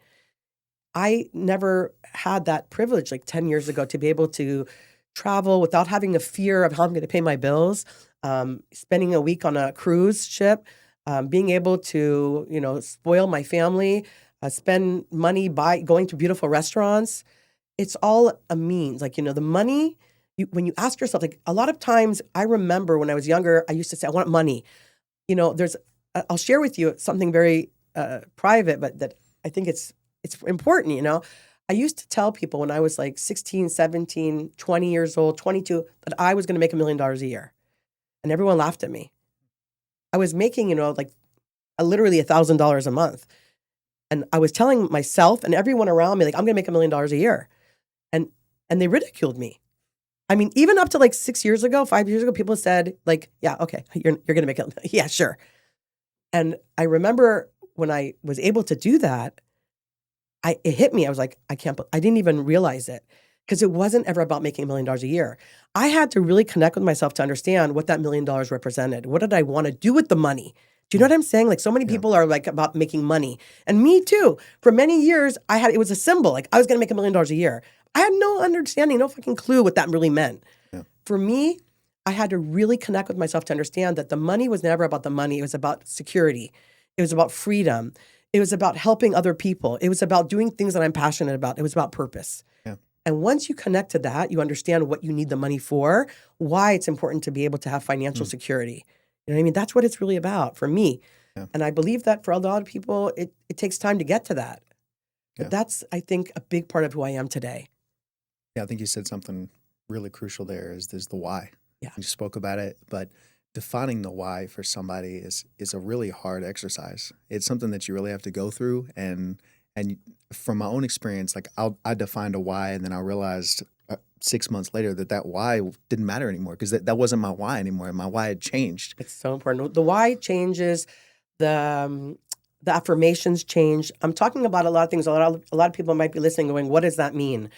I never had that privilege 10 years ago to be able to travel without having a fear of how I'm going to pay my bills, spending a week on a cruise ship, being able to, spoil my family, spend money going to beautiful restaurants. It's all a means. The money, when you ask yourself, a lot of times I remember when I was younger, I used to say, I want money. I'll share with you something very private, but that I think it's important. I used to tell people when I was 16, 17, 20 years old, 22, that I was going to make $1 million a year. And everyone laughed at me. I was making, literally $1,000 a month. And I was telling myself and everyone around me, I'm going to make $1 million a year. And they ridiculed me. I mean, even up to 5 years ago, people said yeah, okay, you're going to make it. Yeah, sure. And I remember when I was able to do that, it hit me. I was like, I didn't even realize it because it wasn't ever about making $1 million a year. I had to really connect with myself to understand what that $1 million represented. What did I want to do with the money? Do you know what I'm saying? So many people are about making money. And me too. For many years, it was a symbol. I was going to make $1 million a year. I had no understanding, no fucking clue what that really meant. Yeah. For me, I had to really connect with myself to understand that the money was never about the money. It was about security. It was about freedom. It was about helping other people. It was about doing things that I'm passionate about. It was about purpose. Yeah. And once you connect to that, you understand what you need the money for, why it's important to be able to have financial security. You know what I mean? That's what it's really about for me. Yeah. And I believe that for a lot of people, it takes time to get to that. But Yeah. that's, I think, a big part of who I am today. Yeah, I think you said something really crucial there is there's the why. Yeah. You spoke about it, but defining the why for somebody is a really hard exercise. It's something that you really have to go through. And from my own experience, I defined a why, and then I realized 6 months later that why didn't matter anymore because that wasn't my why anymore. My why had changed. It's so important. The why changes the The affirmations changed. I'm talking about a lot of things. A lot of people might be listening going, what does that mean?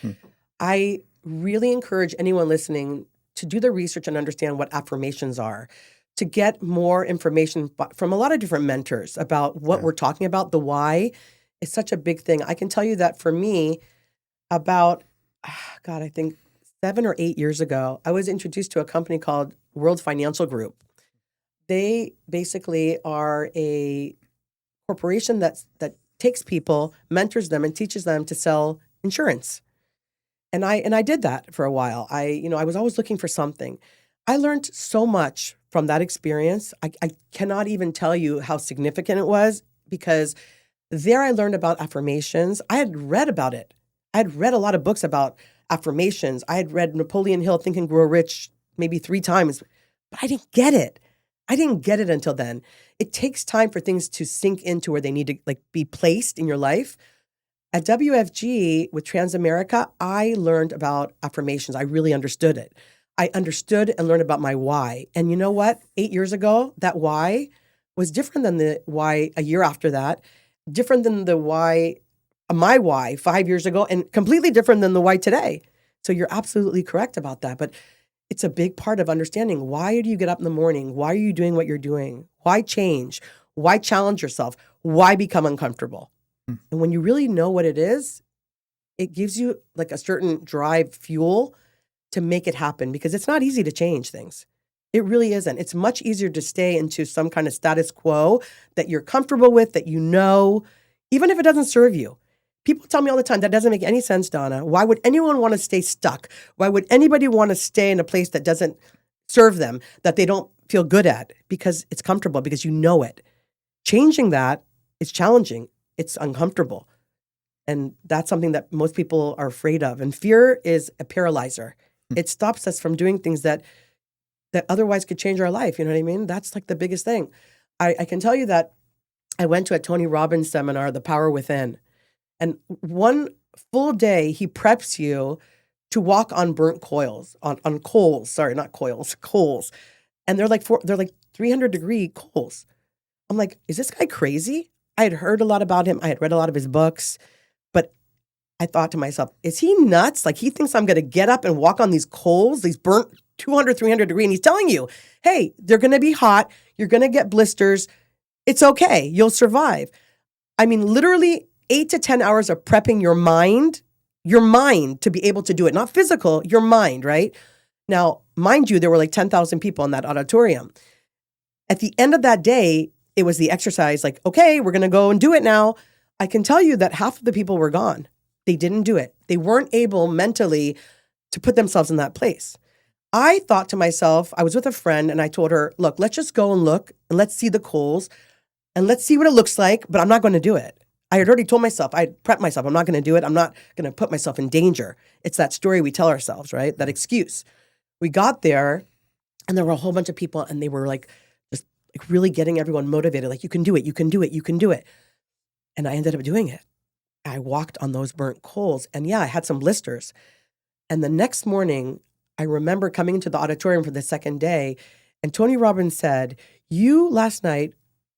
I really encourage anyone listening to do the research and understand what affirmations are, to get more information from a lot of different mentors about what we're talking about. The why is such a big thing. I can tell you that for me, about, I think 7 or 8 years ago, I was introduced to a company called World Financial Group. They basically are a corporation that takes people, mentors them, and teaches them to sell insurance. And I did that for a while. I was always looking for something. I learned so much from that experience. I cannot even tell you how significant it was, because there I learned about affirmations. I had read about it. I had read a lot of books about affirmations. I had read Napoleon Hill, Think and Grow Rich, maybe 3 times, but I didn't get it. I didn't get it until then. It takes time for things to sink into where they need to be placed in your life. At WFG with Transamerica, I learned about affirmations. I really understood it. I understood and learned about my why. And you know what? 8 years ago, that why was different than the why a year after that, different than the why, my why 5 years ago, and completely different than the why today. So you're absolutely correct about that. But it's a big part of understanding, why do you get up in the morning? Why are you doing what you're doing? Why change? Why challenge yourself? Why become uncomfortable? And when you really know what it is, it gives you a certain drive, fuel to make it happen, because it's not easy to change things. It really isn't. It's much easier to stay into some kind of status quo that you're comfortable with, that you know, even if it doesn't serve you. People tell me all the time, that doesn't make any sense, Donna. Why would anyone want to stay stuck? Why would anybody want to stay in a place that doesn't serve them, that they don't feel good at? Because it's comfortable, because you know it. Changing that is challenging. It's uncomfortable. And that's something that most people are afraid of. And fear is a paralyzer. It stops us from doing things that otherwise could change our life. You know what I mean? That's the biggest thing. I can tell you that I went to a Tony Robbins seminar, The Power Within. And one full day, he preps you to walk on burnt coals, on coals. Sorry, not coils, coals. And they're like 300-degree coals. I'm like, is this guy crazy? I had heard a lot about him. I had read a lot of his books. But I thought to myself, is he nuts? He thinks I'm going to get up and walk on these coals, these burnt 200, 300-degree. And he's telling you, hey, they're going to be hot. You're going to get blisters. It's okay. You'll survive. I mean, literally 8 to 10 hours of prepping your mind to be able to do it. Not physical, your mind, right? Now, mind you, there were 10,000 people in that auditorium. At the end of that day, it was the exercise, okay, we're going to go and do it now. I can tell you that half of the people were gone. They didn't do it. They weren't able mentally to put themselves in that place. I thought to myself, I was with a friend and I told her, look, let's just go and look and let's see the coals and let's see what it looks like, but I'm not going to do it. I had already told myself, I prepped myself, I'm not going to do it. I'm not going to put myself in danger. It's that story we tell ourselves, right? That excuse. We got there and there were a whole bunch of people and they were just really getting everyone motivated. You can do it, you can do it, you can do it. And I ended up doing it. I walked on those burnt coals and I had some blisters. And the next morning, I remember coming into the auditorium for the second day and Tony Robbins said, you last night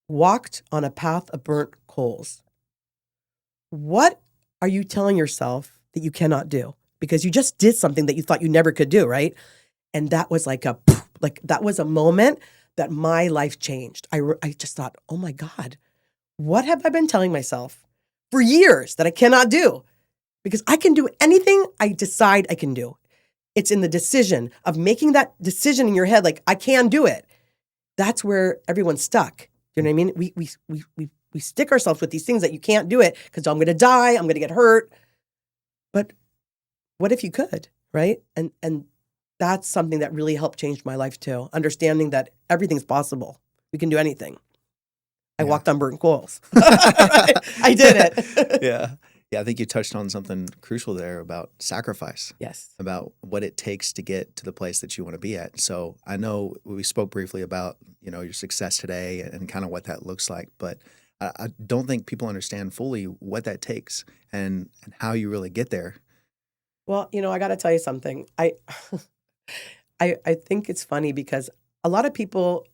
walked on a path of burnt coals. What are you telling yourself that you cannot do? Because you just did something that you thought you never could do, right? And that was that was a moment that my life changed. I just thought, oh my God, what have I been telling myself for years that I cannot do? Because I can do anything I decide I can do. It's in the decision of making that decision in your head, I can do it. That's where everyone's stuck. You know what I mean? We stick ourselves with these things that you can't do it because I'm going to die, I'm going to get hurt. But what if you could, right? And that's something that really helped change my life too. Understanding that everything's possible. We can do anything. I walked on burnt coals. I did it. Yeah. I think you touched on something crucial there about sacrifice. Yes. About what it takes to get to the place that you want to be at. So I know we spoke briefly about, your success today and kind of what that looks like, but I don't think people understand fully what that takes and how you really get there. Well, I got to tell you something. I think it's funny because a lot of people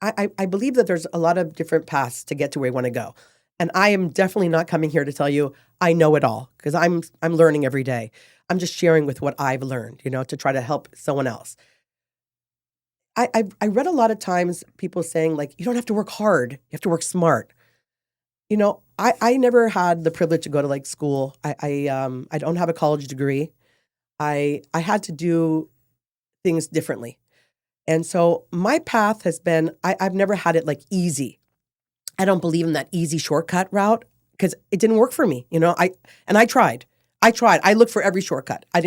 I believe that there's a lot of different paths to get to where you want to go. And I am definitely not coming here to tell you I know it all, because I'm learning every day. I'm just sharing with what I've learned, to try to help someone else. I read a lot of times people saying, like, you don't have to work hard, you have to work smart. I never had the privilege to go to like school. I don't have a college degree. I had to do things differently. And so my path has been, I've never had it like easy. I don't believe in that easy shortcut route because it didn't work for me. I tried. I looked for every shortcut. It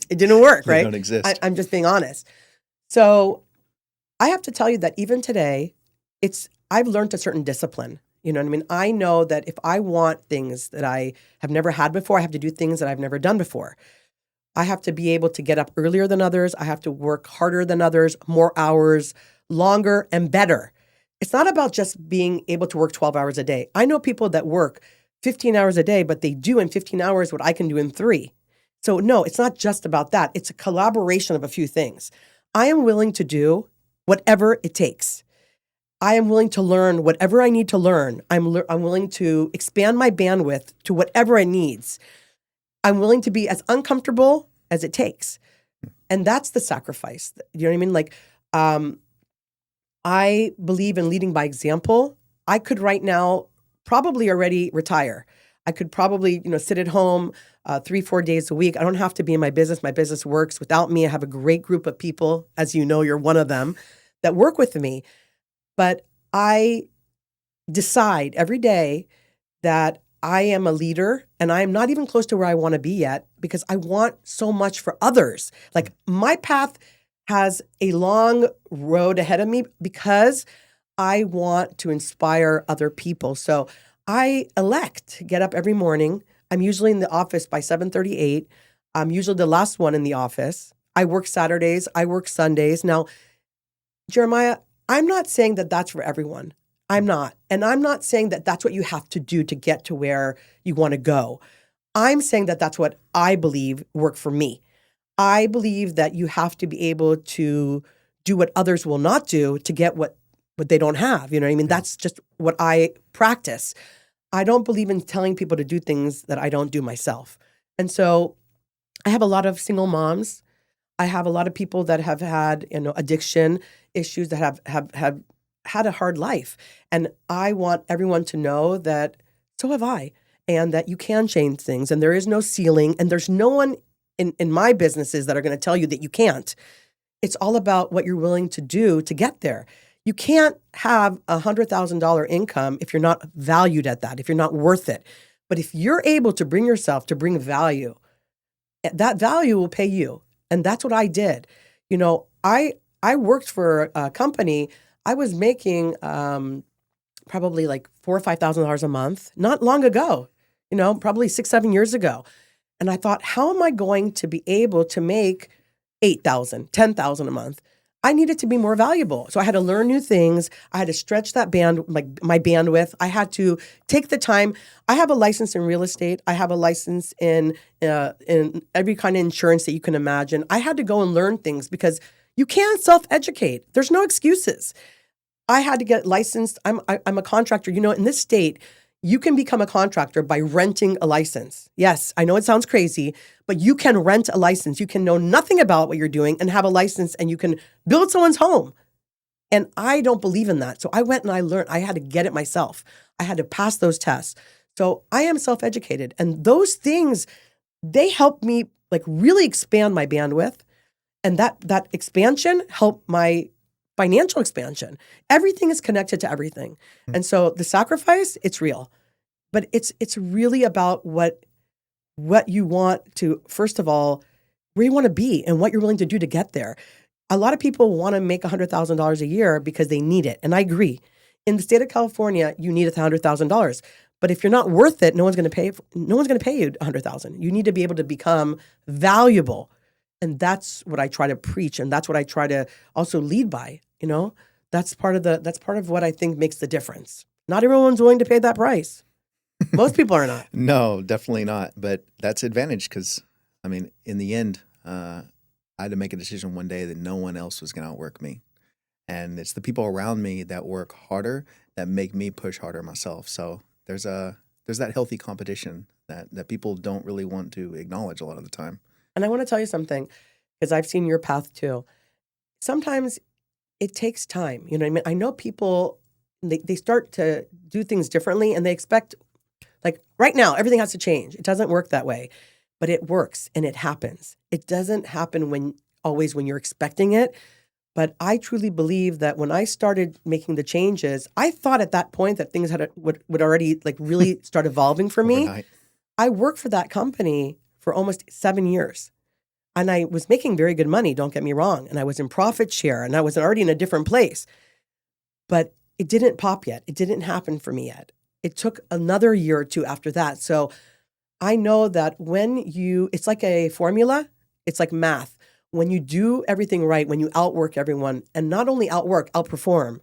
didn't work, They right? don't exist. I'm just being honest. So I have to tell you that even today, I've learned a certain discipline. You know what I mean? I know that if I want things that I have never had before, I have to do things that I've never done before. I have to be able to get up earlier than others. I have to work harder than others, more hours, longer, and better. It's not about just being able to work 12 hours a day. I know people that work 15 hours a day, but they do in 15 hours what I can do in 3. So no, it's not just about that. It's a collaboration of a few things. I am willing to do whatever it takes. I am willing to learn whatever I need to learn. I'm willing to expand my bandwidth to whatever it needs. I'm willing to be as uncomfortable as it takes. And that's the sacrifice. You know what I mean? Like, I believe in leading by example. I could right now probably already retire. I could probably, sit at home 3-4 days a week. I don't have to be in my business. My business works without me. I have a great group of people, as you know, you're one of them, that work with me. But I decide every day that I am a leader and I am not even close to where I want to be yet because I want so much for others. Like, my path has a long road ahead of me because I want to inspire other people. So I elect to get up every morning. I'm usually in the office by 7:38. I'm usually the last one in the office. I work Saturdays. I work Sundays. Now, Jeremiah, I'm not saying that that's for everyone. I'm not. And I'm not saying that that's what you have to do to get to where you want to go. I'm saying that that's what I believe worked for me. I believe that you have to be able to do what others will not do to get what they don't have. You know what I mean? That's just what I practice. I don't believe in telling people to do things that I don't do myself. And so I have a lot of single moms. I have a lot of people that have had, addiction issues, that have had a hard life. And I want everyone to know that so have I, and that you can change things, and there is no ceiling, and there's no one in my businesses that are going to tell you that you can't. It's all about what you're willing to do to get there. You can't have $100,000 income if you're not valued at that, if you're not worth it. But if you're able to bring yourself to bring value, that value will pay you. And that's what I did. I worked for a company. I was making probably like $4,000 or $5,000 a month, not long ago, probably 6-7 years ago. And I thought, how am I going to be able to make $8,000, $10,000 a month? I needed to be more valuable. So I had to learn new things. I had to stretch that my bandwidth. I had to take the time. I have a license in real estate. I have a license in every kind of insurance that you can imagine. I had to go and learn things because you can't self-educate. There's no excuses. I had to get licensed. I'm a contractor. In this state, you can become a contractor by renting a license. Yes, I know it sounds crazy, but you can rent a license. You can know nothing about what you're doing and have a license, and you can build someone's home. And I don't believe in that. So I went and I learned. I had to get it myself. I had to pass those tests. So I am self-educated. And those things, they help me like really expand my bandwidth. And that expansion helped my financial expansion. Everything is connected to everything. And so the sacrifice, it's real. But it's really about what you want to, first of all, where you want to be and what you're willing to do to get there. A lot of people want to make $100,000 a year because they need it. And I agree. In the state of California, you need $100,000. But if you're not worth it, no one's going to pay you $100,000. You need to be able to become valuable. And that's what I try to preach, and that's what I try to also lead by. That's part of what I think makes the difference. Not everyone's willing to pay that price. Most people are not. No, definitely not. But that's advantage because, in the end, I had to make a decision one day that no one else was going to outwork me. And it's the people around me that work harder that make me push harder myself. So there's that healthy competition that people don't really want to acknowledge a lot of the time. And I want to tell you something, because I've seen your path too. Sometimes it takes time. You know what I mean? I know people, they start to do things differently and they expect, like right now, everything has to change. It doesn't work that way, but it works and it happens. It doesn't happen always when you're expecting it. But I truly believe that when I started making the changes, I thought at that point that things would already like really start evolving for me. Overnight. I worked for that company for almost 7 years. And I was making very good money, don't get me wrong. And I was in profit share and I was already in a different place. But it didn't pop yet. It didn't happen for me yet. It took another year or two after that. So I know that it's like a formula, it's like math. When you do everything right, when you outwork everyone, and not only outperform,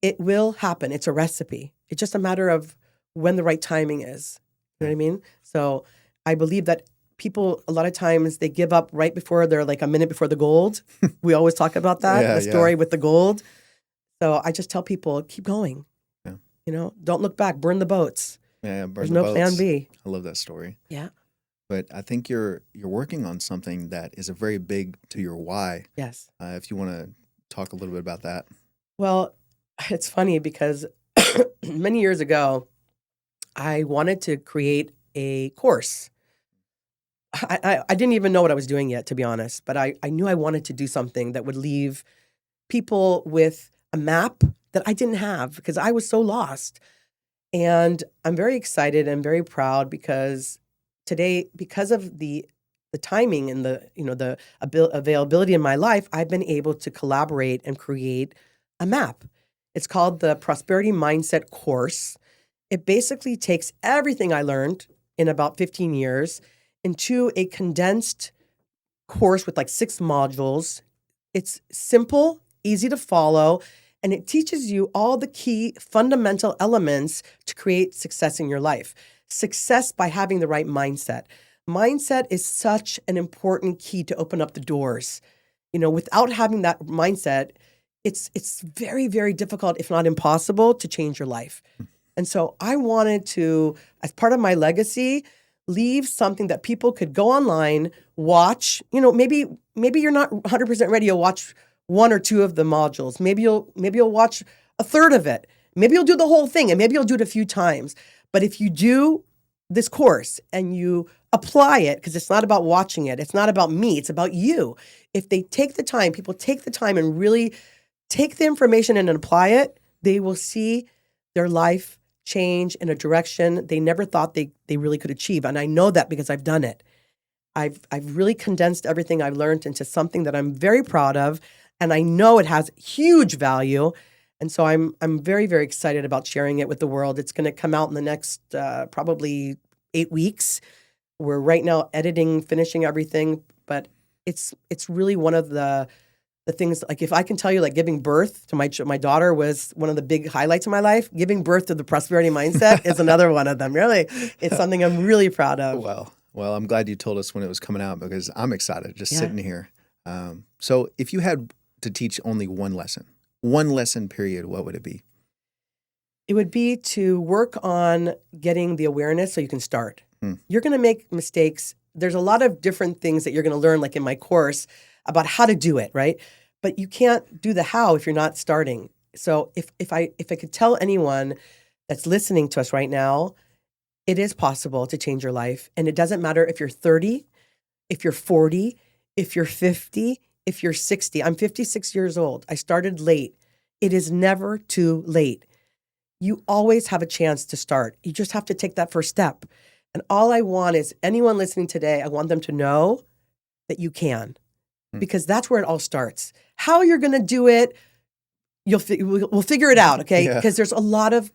it will happen. It's a recipe. It's just a matter of when the right timing is. You know what I mean? So I believe that people, a lot of times, they give up right before they're like a minute before the gold. We always talk about that, the story with the gold. So I just tell people, keep going. Yeah. You know, don't look back. Burn the boats. Yeah, burn There's the no boats. plan B. I love that story. Yeah. But I think you're working on something that is a very big to your why. Yes. If you want to talk a little bit about that. Well, it's funny because many years ago, I wanted to create a course. I didn't even know what I was doing yet, to be honest, but I knew I wanted to do something that would leave people with a map that I didn't have because I was so lost. And I'm very excited and very proud because today, because of the timing and the availability in my life, I've been able to collaborate and create a map. It's called the Prosperity Mindset Course. It basically takes everything I learned in about 15 years into a condensed course with like 6 modules. It's simple, easy to follow, and it teaches you all the key fundamental elements to create success in your life. Success by having the right mindset. Mindset is such an important key to open up the doors. You know, without having that mindset, it's very, very difficult, if not impossible, to change your life. And so I wanted to, as part of my legacy, leave something that people could go online, watch. You know, maybe you're not 100% ready to watch 1 or 2 of the modules. Maybe you'll watch a third of it. Maybe you'll do the whole thing, and maybe you'll do it a few times. But if you do this course and you apply it, because it's not about watching it, it's not about me, it's about you. If they take the time, people take the time and really take the information and apply it, they will see their life change in a direction they never thought they really could achieve. And I know that because I've done it. I've really condensed everything I've learned into something that I'm very proud of, and I know it has huge value. And so I'm very, very excited about sharing it with the world. It's going to come out in the next probably 8 weeks. We're right now editing, finishing everything, but it's really one of the things, like if I can tell you, like giving birth to my daughter was one of the big highlights of my life. Giving birth to the prosperity mindset is another one of them. Really, it's something I'm really proud of. Well, I'm glad you told us when it was coming out because I'm excited just sitting here. So if you had to teach only one lesson period, what would it be? It would be to work on getting the awareness so you can start. You're going to make mistakes. There's a lot of different things that you're going to learn, like in my course, about how to do it, right? But you can't do the how if you're not starting. So if I could tell anyone that's listening to us right now, it is possible to change your life. And it doesn't matter if you're 30, if you're 40, if you're 50, if you're 60. I'm 56 years old. I started late. It is never too late. You always have a chance to start. You just have to take that first step. And all I want is anyone listening today, I want them to know that you can, because that's where it all starts. How you're going to do it, we'll figure it out, okay? Because there's a lot of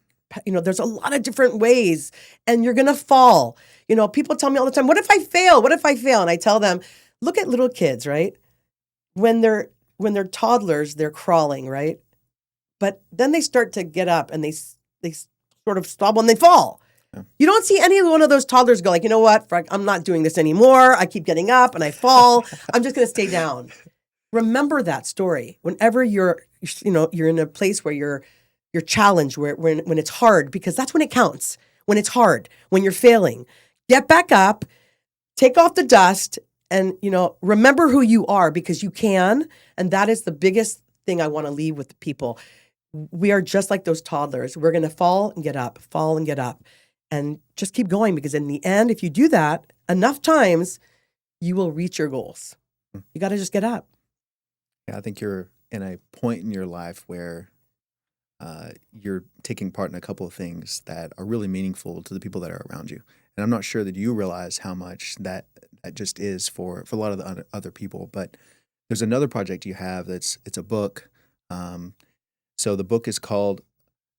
different ways, and you're going to fall. You know, people tell me all the time, what if I fail? What if I fail? And I tell them, look at little kids, right? When they're toddlers, they're crawling, right? But then they start to get up and they sort of stumble and they fall. Yeah. You don't see any one of those toddlers go like, you know what, I'm not doing this anymore. I keep getting up and I fall. I'm just going to stay down. remember that story whenever you're in a place where you're challenged, where when it's hard, because that's when it counts. When it's hard, when you're failing, get back up, take off the dust, and remember who you are, because you can. And that is the biggest thing I want to leave with the people. We are just like those toddlers. We're going to fall and get up, and just keep going, because in the end, if you do that enough times, you will reach your goals. You got to just get up. Yeah, I think you're in a point in your life where you're taking part in a couple of things that are really meaningful to the people that are around you. And I'm not sure that you realize how much that just is for a lot of the other people. But there's another project you have it's a book. So the book is called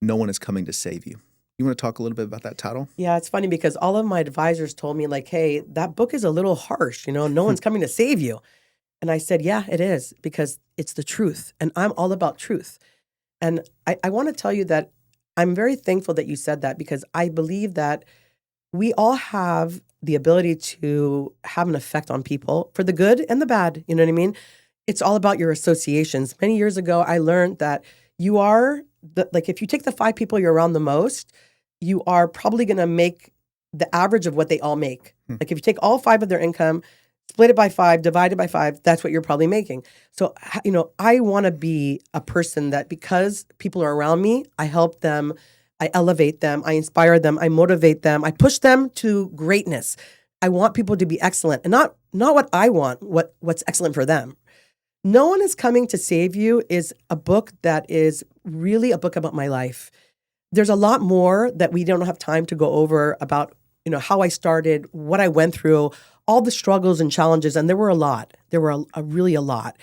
No One Is Coming to Save You. You want to talk a little bit about that title? Yeah, it's funny because all of my advisors told me, like, hey, that book is a little harsh. No one's coming to save you. And I said, yeah, it is, because it's the truth. And I'm all about truth. And I want to tell you that I'm very thankful that you said that, because I believe that we all have the ability to have an effect on people, for the good and the bad. You know what I mean? It's all about your associations. Many years ago, I learned that you are, if you take the 5 people you're around the most, you are probably going to make the average of what they all make. Like if you take all 5 of their income, split it by 5, divide it by 5, that's what you're probably making. So, I want to be a person that, because people are around me, I help them, I elevate them, I inspire them, I motivate them, I push them to greatness. I want people to be excellent, and not what I want, what's excellent for them. No One Is Coming to Save You is a book that is really a book about my life. There's a lot more that we don't have time to go over about, how I started, what I went through, all the struggles and challenges, and there were a lot. There were really a lot.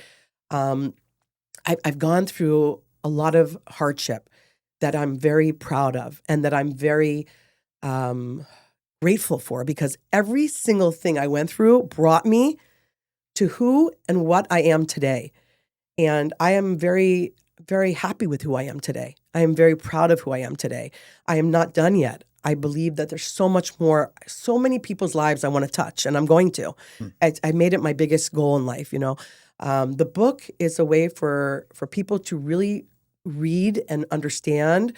I've gone through a lot of hardship that I'm very proud of, and that I'm very grateful for, because every single thing I went through brought me to who and what I am today. And I am very, very happy with who I am today. I am very proud of who I am today. I am not done yet. I believe that there's so much more, so many people's lives I want to touch, and I'm going to. I made it my biggest goal in life. The book is a way for people to really read and understand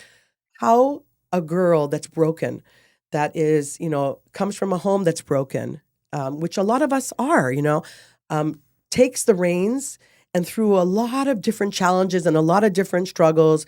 how a girl that's broken, that is, comes from a home that's broken, which a lot of us are, takes the reins, and through a lot of different challenges and a lot of different struggles,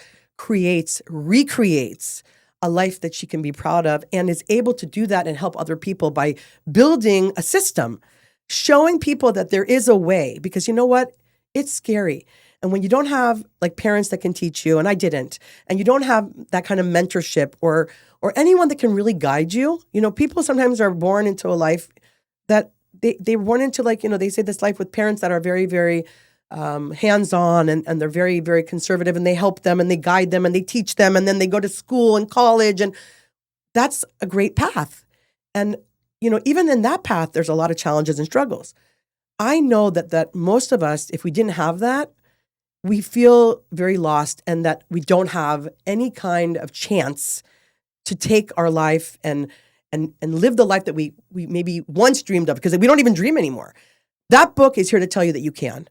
recreates a life that she can be proud of, and is able to do that and help other people by building a system, showing people that there is a way. Because you know what? It's scary. And when you don't have parents that can teach you, and I didn't, and you don't have that kind of mentorship or anyone that can really guide you, people sometimes are born into a life that they were born into, they say this life with parents that are very, very hands-on, and they're very, very conservative, and they help them and they guide them and they teach them, and then they go to school and college, and that's a great path. And, even in that path, there's a lot of challenges and struggles. I know that most of us, if we didn't have that, we feel very lost, and that we don't have any kind of chance to take our life and live the life that we maybe once dreamed of, because we don't even dream anymore. That book is here to tell you that you can.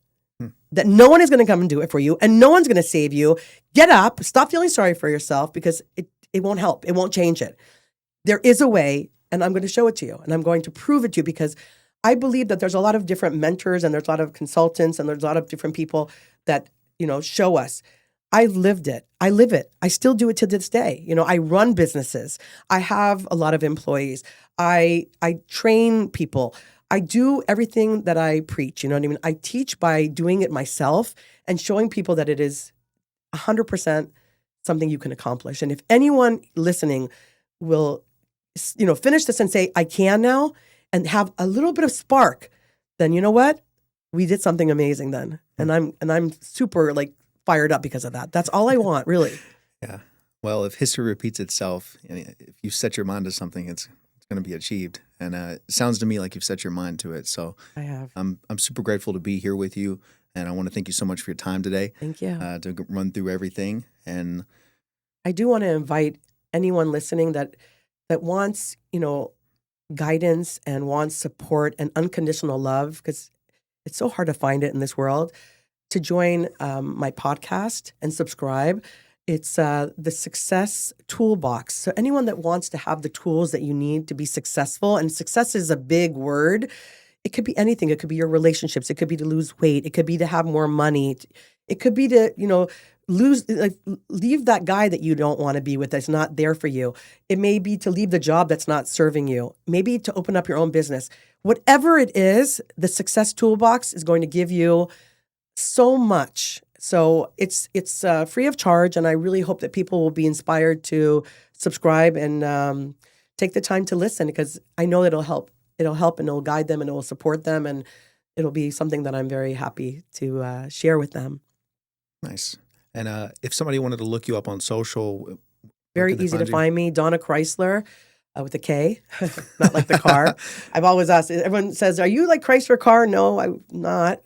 That no one is going to come and do it for you, and no one's going to save you. Get up, stop feeling sorry for yourself, because it won't help. It won't change it. There is a way, and I'm going to show it to you, and I'm going to prove it to you, because I believe that there's a lot of different mentors, and there's a lot of consultants, and there's a lot of different people that, show us. I lived it. I live it. I still do it to this day. I run businesses. I have a lot of employees. I train people. I do everything that I preach. You know what I mean? I teach by doing it myself and showing people that it is 100% something you can accomplish. And if anyone listening will, finish this and say, I can now, and have a little bit of spark, then you know what? We did something amazing then. And I'm super fired up because of that. That's all I want, really. Yeah. Well, if history repeats itself, and if you set your mind to something, it's going to be achieved. And it sounds to me like you've set your mind to it. So I have. I'm super grateful to be here with you, and I want to thank you so much for your time today. Thank you. To run through everything. And I do want to invite anyone listening that wants, guidance and wants support and unconditional love, because it's so hard to find it in this world. to join my podcast and subscribe. It's the Success Toolbox. So anyone that wants to have the tools that you need to be successful, and success is a big word. It could be anything. It could be your relationships. It could be to lose weight. It could be to have more money. It could be to, leave that guy that you don't want to be with that's not there for you. It may be to leave the job that's not serving you. Maybe to open up your own business. Whatever it is, the Success Toolbox is going to give you so much. So it's free of charge, and I really hope that people will be inspired to subscribe and take the time to listen, because I know it'll help. It'll help, and it'll guide them, and it will support them, and it'll be something that I'm very happy to share with them. Nice. And if somebody wanted to look you up on social, very easy to find me, Donna Kreisler, with a K, not like the car. I've always asked, everyone says, are you like Chrysler car? No, I'm not.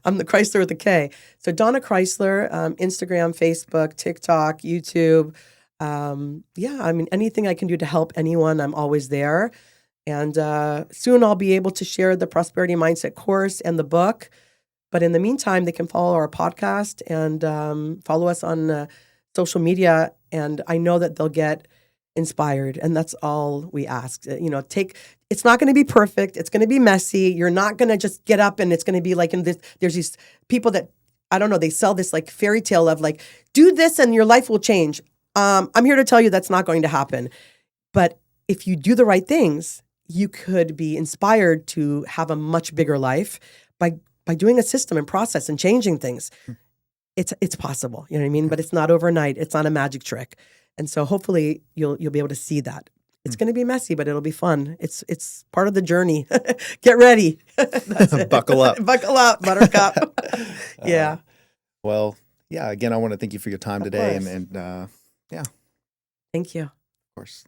I'm the Kreisler with a K. So Donna Kreisler, Instagram, Facebook, TikTok, YouTube. Anything I can do to help anyone, I'm always there. And soon I'll be able to share the Prosperity Mindset course and the book. But in the meantime, they can follow our podcast and follow us on social media. And I know that they'll get inspired. And that's all we ask. It's not going to be perfect. It's going to be messy. You're not going to just get up and it's going to be like in this. There's these people that, I don't know, they sell this like fairy tale of like, do this and your life will change. I'm here to tell you that's not going to happen. But if you do the right things, you could be inspired to have a much bigger life by doing a system and process and changing things. It's possible, you know what I mean? But it's not overnight. It's not a magic trick. And so hopefully you'll be able to see that. It's going to be messy, but it'll be fun. It's part of the journey. Get ready. Buckle up. Buckle up, buttercup. Yeah. Again, I want to thank you for your time today. And yeah. Thank you. Of course.